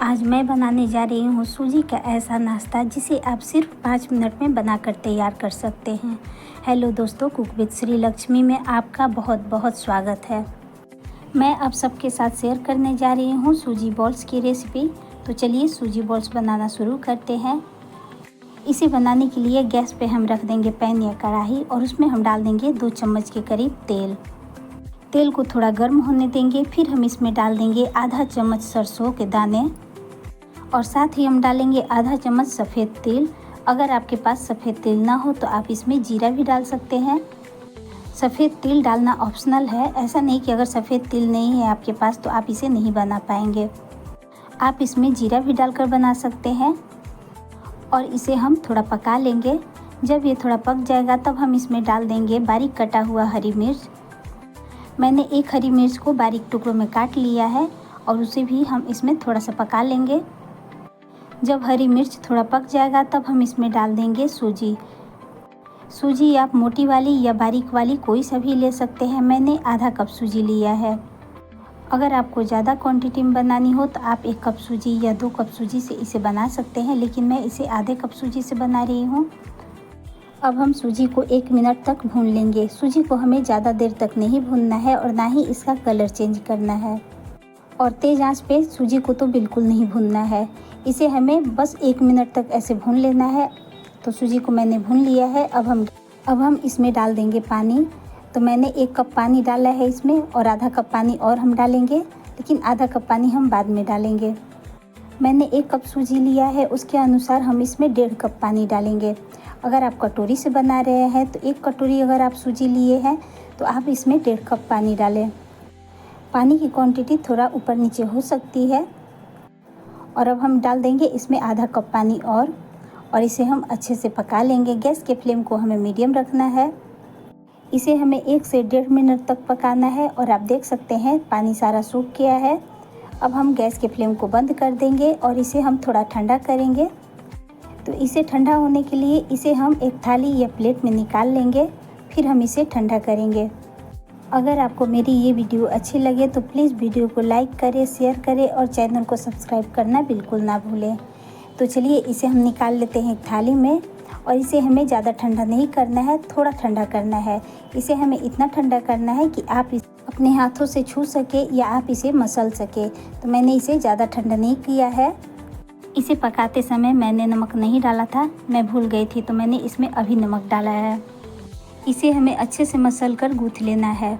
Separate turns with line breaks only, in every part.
आज मैं बनाने जा रही हूँ सूजी का ऐसा नाश्ता जिसे आप सिर्फ 5 मिनट में बनाकर तैयार कर सकते हैं। हेलो दोस्तों, कुक विद श्री लक्ष्मी में आपका बहुत बहुत स्वागत है। मैं आप सबके साथ शेयर करने जा रही हूँ सूजी बॉल्स की रेसिपी। तो चलिए सूजी बॉल्स बनाना शुरू करते हैं। इसे बनाने के लिए गैस पे हम रख देंगे पैन या कढ़ाई और उसमें हम डाल देंगे 2 चम्मच के करीब तेल। तेल को थोड़ा गर्म होने देंगे। फिर हम इसमें डाल देंगे आधा चम्मच सरसों के दाने और साथ ही हम डालेंगे आधा चम्मच सफ़ेद तिल। अगर आपके पास सफ़ेद तिल ना हो तो आप इसमें जीरा भी डाल सकते हैं। सफ़ेद तिल डालना ऑप्शनल है, ऐसा नहीं कि अगर सफ़ेद तिल नहीं है आपके पास तो आप इसे नहीं बना पाएंगे। आप इसमें जीरा भी डालकर बना सकते हैं और इसे हम थोड़ा पका लेंगे। जब ये थोड़ा पक जाएगा तब हम इसमें डाल देंगे बारीक कटा हुआ हरी मिर्च। मैंने एक हरी मिर्च को बारीक टुकड़ों में काट लिया है और उसे भी हम इसमें थोड़ा सा पका लेंगे। जब हरी मिर्च थोड़ा पक जाएगा तब हम इसमें डाल देंगे सूजी। सूजी आप मोटी वाली या बारीक वाली कोई सा भी ले सकते हैं। मैंने आधा कप सूजी लिया है। अगर आपको ज़्यादा क्वांटिटी में बनानी हो तो आप 1 कप सूजी या 2 कप सूजी से इसे बना सकते हैं, लेकिन मैं इसे आधे कप सूजी से बना रही हूँ। अब हम सूजी को 1 मिनट तक भून लेंगे। सूजी को हमें ज़्यादा देर तक नहीं भूनना है और ना ही इसका कलर चेंज करना है। और तेज़ आंच पे सूजी को तो बिल्कुल नहीं भूनना है। इसे हमें बस 1 मिनट तक ऐसे भून लेना है। तो सूजी को मैंने भून लिया है। अब हम इसमें डाल देंगे पानी। तो मैंने 1 कप पानी डाला है इसमें और आधा कप पानी और हम डालेंगे, लेकिन आधा कप पानी हम बाद में डालेंगे। मैंने 1 कप सूजी लिया है, उसके अनुसार हम इसमें 1.5 कप पानी डालेंगे। अगर आप कटोरी से बना रहे हैं तो 1 कटोरी अगर आप सूजी लिए हैं तो आप इसमें 1.5 कप पानी डालें। पानी की क्वांटिटी थोड़ा ऊपर नीचे हो सकती है। और अब हम डाल देंगे इसमें आधा कप पानी और इसे हम अच्छे से पका लेंगे। गैस के फ्लेम को हमें मीडियम रखना है। इसे हमें 1 से 1.5 मिनट तक पकाना है और आप देख सकते हैं पानी सारा सूख गया है। अब हम गैस के फ्लेम को बंद कर देंगे और इसे हम थोड़ा ठंडा करेंगे। तो इसे ठंडा होने के लिए इसे हम एक थाली या प्लेट में निकाल लेंगे। फिर हम इसे ठंडा करेंगे। अगर आपको मेरी ये वीडियो अच्छी लगे तो प्लीज़ वीडियो को लाइक करें, शेयर करें और चैनल को सब्सक्राइब करना बिल्कुल ना भूलें। तो चलिए इसे हम निकाल लेते हैं एक थाली में। और इसे हमें ज़्यादा ठंडा नहीं करना है, थोड़ा ठंडा करना है। इसे हमें इतना ठंडा करना है कि आप इसे अपने हाथों से छू सके या आप इसे मसल सके। तो मैंने इसे ज़्यादा ठंडा नहीं किया है। इसे पकाते समय मैंने नमक नहीं डाला था, मैं भूल गई थी, तो मैंने इसमें अभी नमक डाला है। इसे हमें अच्छे से मसल कर गूँथ लेना है।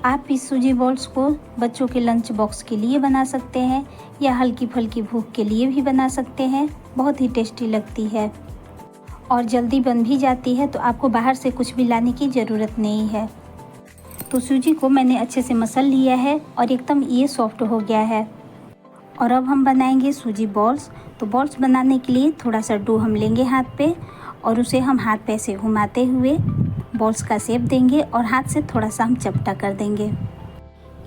आप इस सूजी बॉल्स को बच्चों के लंच बॉक्स के लिए बना सकते हैं या हल्की फुल्की भूख के लिए भी बना सकते हैं। बहुत ही टेस्टी लगती है और जल्दी बन भी जाती है, तो आपको बाहर से कुछ भी लाने की ज़रूरत नहीं है। तो सूजी को मैंने अच्छे से मसल लिया है और एकदम ये सॉफ्ट हो गया है। और अब हम बनाएंगे सूजी बॉल्स। तो बॉल्स बनाने के लिए थोड़ा सा डो हम लेंगे हाथ पे और उसे हम हाथ पे से घुमाते हुए बॉल्स का शेप देंगे और हाथ से थोड़ा सा हम चपटा कर देंगे।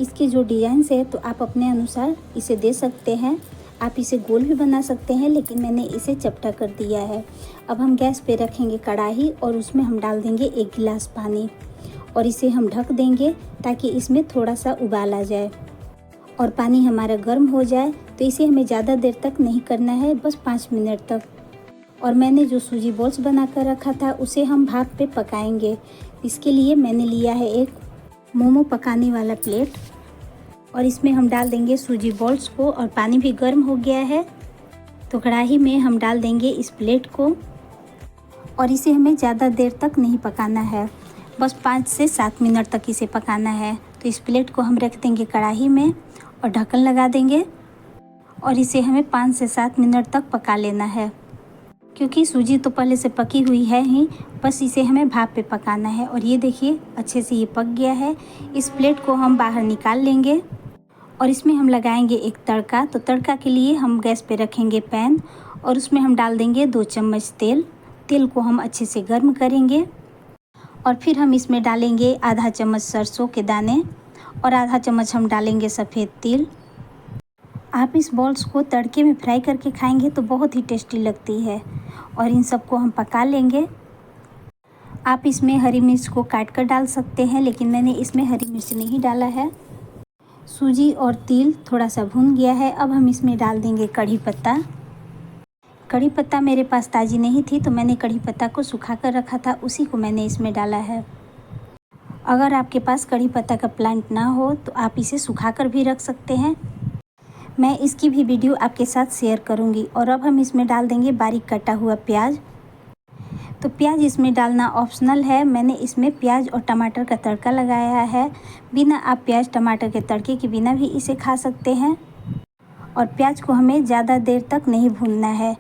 इसकी जो डिज़ाइन है तो आप अपने अनुसार इसे दे सकते हैं। आप इसे गोल भी बना सकते हैं, लेकिन मैंने इसे चपटा कर दिया है। अब हम गैस पे रखेंगे कढ़ाई और उसमें हम डाल देंगे 1 गिलास पानी और इसे हम ढक देंगे ताकि इसमें थोड़ा सा उबाल आ जाए और पानी हमारा गर्म हो जाए। तो इसे हमें ज़्यादा देर तक नहीं करना है, बस 5 मिनट तक। और मैंने जो सूजी बॉल्स बना कर रखा था उसे हम भाप पे पकाएंगे। इसके लिए मैंने लिया है एक मोमो पकाने वाला प्लेट और इसमें हम डाल देंगे सूजी बॉल्स को और पानी भी गर्म हो गया है। तो कढ़ाई में हम डाल देंगे इस प्लेट को और इसे हमें ज़्यादा देर तक नहीं पकाना है, बस 5 से 7 मिनट तक इसे पकाना है। तो इस प्लेट को हम रख देंगे कढ़ाई में और ढक्कन लगा देंगे और इसे हमें 5 से 7 मिनट तक पका लेना है। क्योंकि सूजी तो पहले से पकी हुई है ही, बस इसे हमें भाप पे पकाना है। और ये देखिए अच्छे से ये पक गया है। इस प्लेट को हम बाहर निकाल लेंगे और इसमें हम लगाएंगे एक तड़का। तो तड़का के लिए हम गैस पे रखेंगे पैन और उसमें हम डाल देंगे 2 चम्मच तेल। तेल को हम अच्छे से गर्म करेंगे और फिर हम इसमें डालेंगे आधा चम्मच सरसों के दाने और आधा चम्मच हम डालेंगे सफ़ेद तिल। आप इस बॉल्स को तड़के में फ्राई करके खाएंगे तो बहुत ही टेस्टी लगती है। और इन सबको हम पका लेंगे। आप इसमें हरी मिर्च को काट कर डाल सकते हैं, लेकिन मैंने इसमें हरी मिर्च नहीं डाला है। सूजी और तिल थोड़ा सा भून गया है। अब हम इसमें डाल देंगे कड़ी पत्ता। कड़ी पत्ता मेरे पास ताज़ी नहीं थी तो मैंने कड़ी पत्ता को सुखा कर रखा था, उसी को मैंने इसमें डाला है। अगर आपके पास कड़ी पत्ता का प्लांट ना हो तो आप इसे सुखा कर भी रख सकते हैं। मैं इसकी भी वीडियो आपके साथ शेयर करूंगी। और अब हम इसमें डाल देंगे बारीक कटा हुआ प्याज। तो प्याज इसमें डालना ऑप्शनल है। मैंने इसमें प्याज और टमाटर का तड़का लगाया है। बिना आप प्याज टमाटर के तड़के के बिना भी इसे खा सकते हैं। और प्याज को हमें ज़्यादा देर तक नहीं भूनना है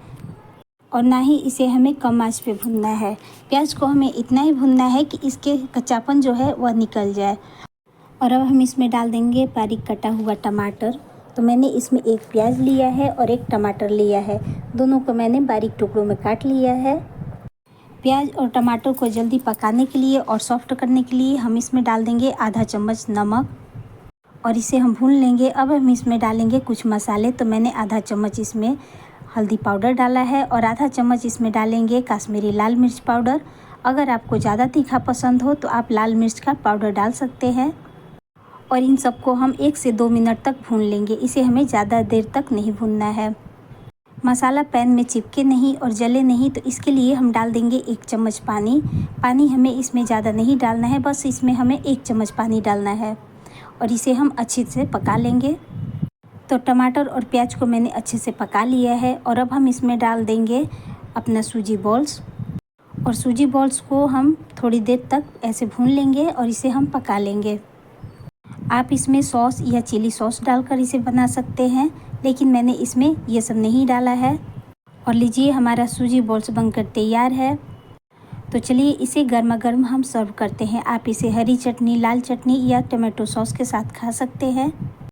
और ना ही इसे हमें कम आंच पे भूनना है। प्याज को हमें इतना ही भूनना है कि इसके कच्चापन जो है वह निकल जाए। और अब हम इसमें डाल देंगे बारीक कटा हुआ टमाटर। तो मैंने इसमें एक प्याज लिया है और एक टमाटर लिया है, दोनों को मैंने बारीक टुकड़ों में काट लिया है। प्याज और टमाटर को जल्दी पकाने के लिए और सॉफ्ट करने के लिए हम इसमें डाल देंगे आधा चम्मच नमक और इसे हम भून लेंगे। अब हम इसमें डालेंगे कुछ मसाले। तो मैंने आधा चम्मच इसमें हल्दी पाउडर डाला है और आधा चम्मच इसमें डालेंगे काश्मीरी लाल मिर्च पाउडर। अगर आपको ज़्यादा तीखा पसंद हो तो आप लाल मिर्च का पाउडर डाल सकते हैं। और इन सबको हम 1 से 2 मिनट तक भून लेंगे। इसे हमें ज़्यादा देर तक नहीं भूनना है। मसाला पैन में चिपके नहीं और जले नहीं, तो इसके लिए हम डाल देंगे 1 चम्मच पानी। पानी हमें इसमें ज़्यादा नहीं डालना है, बस इसमें हमें 1 चम्मच पानी डालना है और इसे हम अच्छे से पका लेंगे। तो टमाटर और प्याज को मैंने अच्छे से पका लिया है। और अब हम इसमें डाल देंगे अपना सूजी बॉल्स और सूजी बॉल्स को हम थोड़ी देर तक ऐसे भून लेंगे और इसे हम पका लेंगे। आप इसमें सॉस या चिली सॉस डालकर इसे बना सकते हैं, लेकिन मैंने इसमें ये सब नहीं डाला है। और लीजिए हमारा सूजी बॉल्स बनकर तैयार है। तो चलिए इसे गर्मा गर्म हम सर्व करते हैं। आप इसे हरी चटनी, लाल चटनी या टमाटो सॉस के साथ खा सकते हैं।